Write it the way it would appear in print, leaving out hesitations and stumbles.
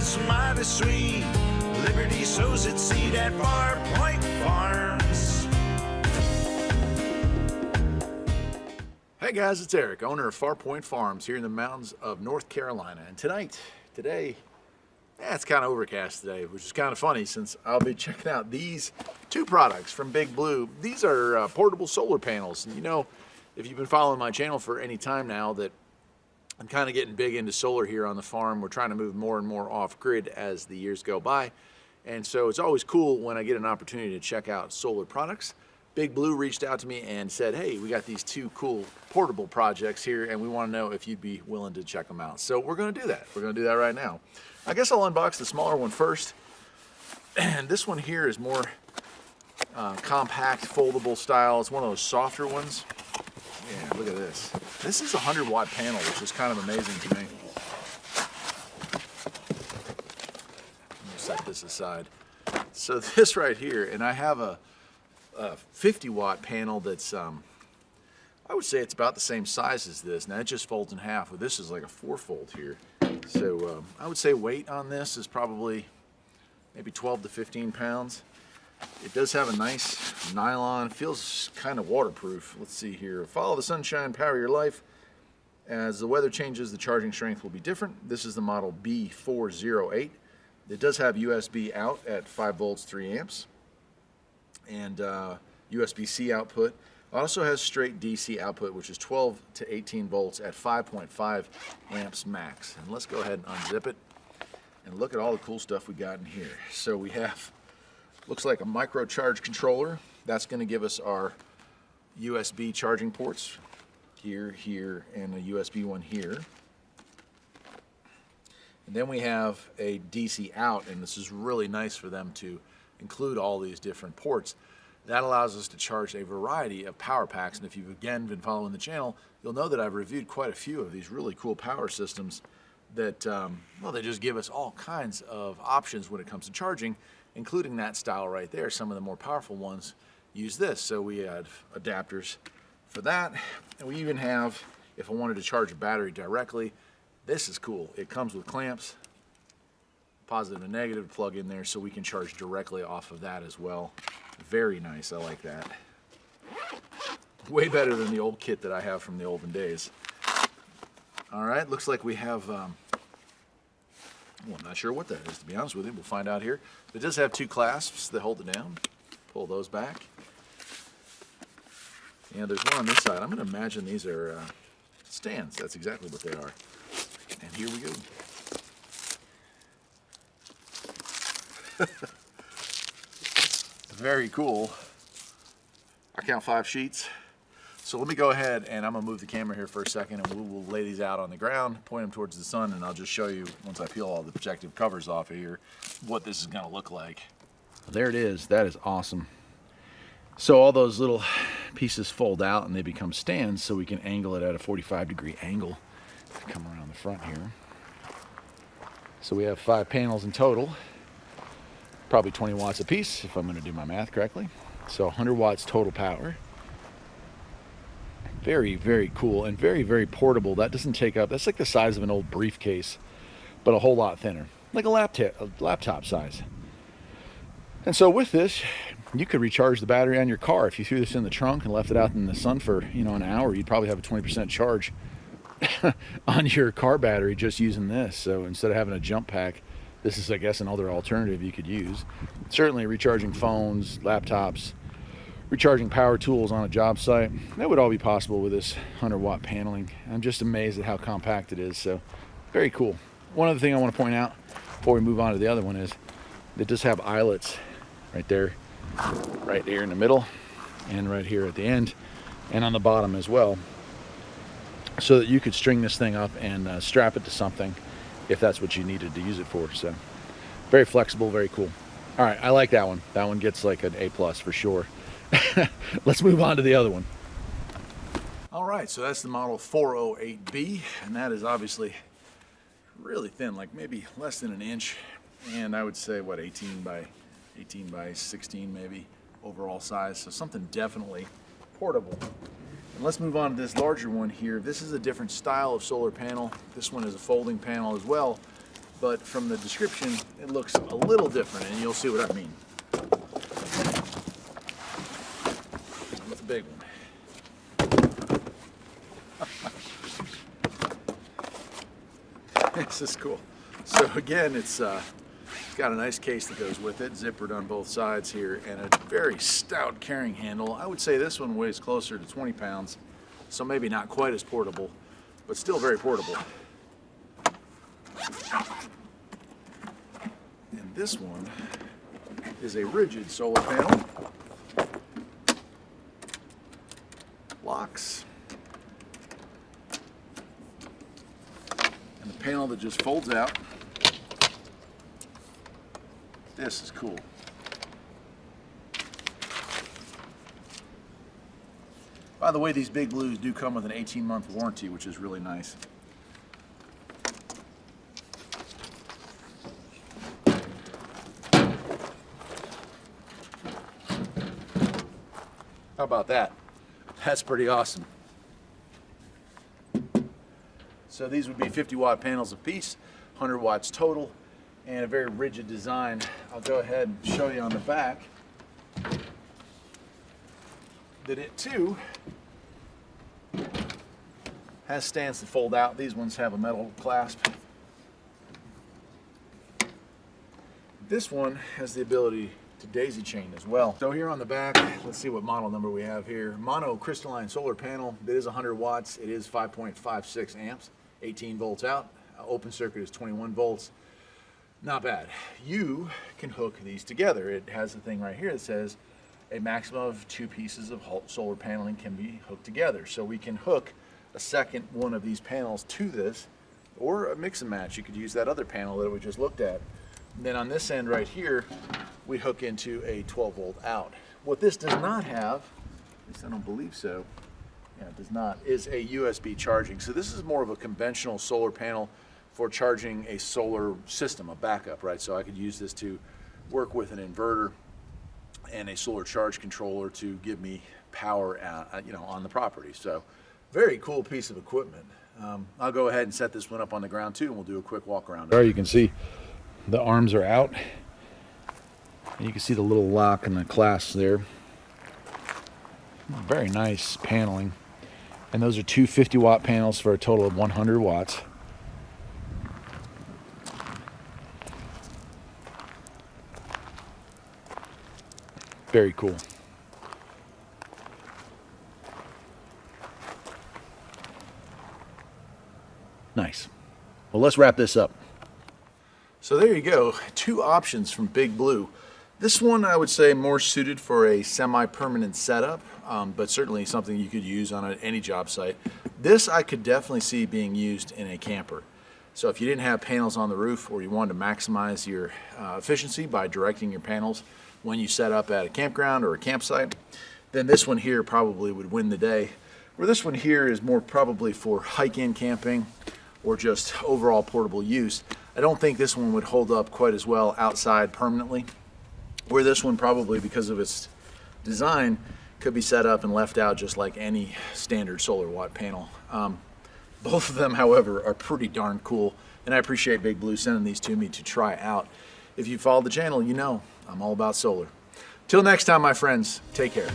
is mighty sweet. Liberty sows its seed at Farpoint Farms. Hey guys, it's Eric, owner of Farpoint Farms here in the mountains of North Carolina. And today, it's kind of overcast today, which is kind of funny since I'll be checking out these two products from BigBlue. These are portable solar panels. And you know, if you've been following my channel for any time now, that I'm kind of getting big into solar here on the farm. We're trying to move more and more off-grid as the years go by. And so it's always cool when I get an opportunity to check out solar products. BigBlue reached out to me and said, hey, we got these two cool portable projects here and we want to know if you'd be willing to check them out. So we're going to do that. We're going to do that right now. I guess I'll unbox the smaller one first. And this one here is more compact, foldable style. It's one of those softer ones. Yeah, look at this. This is a 100-watt panel, which is kind of amazing to me. Let me set this aside. So this right here, and I have a 50-watt panel that's, I would say it's about the same size as this. Now it just folds in half. Well, this is like a 4-fold here. So I would say weight on this is probably maybe 12 to 15 pounds. It does have a nice nylon, feels kind of waterproof. Let's see here. Follow the sunshine, power your life. As the weather changes, the charging strength will be different. This is the model B408. It does have USB out at 5 volts, 3 amps. And USB-C output. It also has straight DC output, which is 12 to 18 volts at 5.5 amps max. And let's go ahead and unzip it and look at all the cool stuff we got in here. So we have, looks like a micro charge controller. That's going to give us our USB charging ports here, here, and a USB one here. And then we have a DC out, and this is really nice for them to include all these different ports. That allows us to charge a variety of power packs, and if you've again been following the channel, you'll know that I've reviewed quite a few of these really cool power systems that, well, they just give us all kinds of options when it comes to charging, including that style right there. Some of the more powerful ones use this, so we have adapters for that, and we even have, if I wanted to charge a battery directly, this is cool. It comes with clamps, positive and negative plug in there, so we can charge directly off of that as well. Very nice, I like that. Way better than the old kit that I have from the olden days. All right, looks like we have, well, I'm not sure what that is, to be honest with you. We'll find out here. It does have two clasps that hold it down. Pull those back. And there's one on this side. I'm gonna imagine these are stands. That's exactly what they are. And here we go. Very cool. I count 5 sheets. So let me go ahead and I'm gonna move the camera here for a second and we will lay these out on the ground, point them towards the sun, and I'll just show you, once I peel all the protective covers off of here, what this is gonna look like. There it is. That is awesome. So all those little pieces fold out and they become stands, so we can angle it at a 45-degree angle. Come around the front here. So we have 5 panels in total. Probably 20 watts a piece, if I'm going to do my math correctly. So 100 watts total power. Very, very cool and very, very portable. That doesn't take up, that's like the size of an old briefcase, but a whole lot thinner. Like a laptop size. And so with this, you could recharge the battery on your car. If you threw this in the trunk and left it out in the sun for, you know, an hour, you'd probably have a 20% charge on your car battery just using this. So instead of having a jump pack, this is, I guess, another alternative you could use. Certainly recharging phones, laptops, recharging power tools on a job site. That would all be possible with this 100-watt paneling. I'm just amazed at how compact it is. So very cool. One other thing I want to point out before we move on to the other one is it does have eyelets right there, right here in the middle, and right here at the end, and on the bottom as well, so that you could string this thing up and strap it to something if that's what you needed to use it for. So very flexible, very cool. All right, I like that one. That one gets like an A+ for sure. Let's move on to the other one. All right, so that's the model 408B, and that is obviously really thin, like maybe less than an inch, and I would say what, 18 by 16 maybe overall size. So something definitely portable. And let's move on to this larger one here. This is a different style of solar panel. This one is a folding panel as well, but from the description, it looks a little different, and you'll see what I mean. That's a big one. This is cool. So again, it's got a nice case that goes with it, zippered on both sides here, and a very stout carrying handle. I would say this one weighs closer to 20 pounds, so maybe not quite as portable, but still very portable. And this one is a rigid solar panel. Locks. And the panel that just folds out. This is cool. By the way, these BigBlues do come with an 18-month warranty, which is really nice. How about that? That's pretty awesome. So these would be 50-watt panels apiece, 100 watts total, and a very rigid design. I'll go ahead and show you on the back that it too has stands that fold out. These ones have a metal clasp. This one has the ability to daisy chain as well. So here on the back, let's see what model number we have here. Mono crystalline solar panel. It is 100 watts. It is 5.56 amps, 18 volts out. Open circuit is 21 volts. Not bad. You can hook these together. It has a thing right here that says a maximum of 2 pieces of solar paneling can be hooked together. So we can hook a second one of these panels to this, or a mix and match. You could use that other panel that we just looked at. And then on this end right here, we hook into a 12 volt out. What this does not have, at least I don't believe so, yeah, it does not, is a USB charging. So this is more of a conventional solar panel for charging a solar system, a backup, right? So I could use this to work with an inverter and a solar charge controller to give me power on the property. So very cool piece of equipment. I'll go ahead and set this one up on the ground too, and we'll do a quick walk around. There you can see the arms are out, and you can see the little lock and the clasp there. Very nice paneling. And those are two 50-watt panels for a total of 100 watts. Very cool. Nice. Well, let's wrap this up. So there you go, 2 options from BigBlue. This one I would say more suited for a semi-permanent setup, but certainly something you could use on any job site. This I could definitely see being used in a camper. So if you didn't have panels on the roof, or you wanted to maximize your efficiency by directing your panels when you set up at a campground or a campsite, then this one here probably would win the day. Where this one here is more probably for hike-in camping or just overall portable use. I don't think this one would hold up quite as well outside permanently, where this one probably, because of its design, could be set up and left out just like any standard solar watt panel. Both of them, however, are pretty darn cool, and I appreciate BigBlue sending these to me to try out. If you follow the channel, you know I'm all about solar. Till next time, my friends, take care.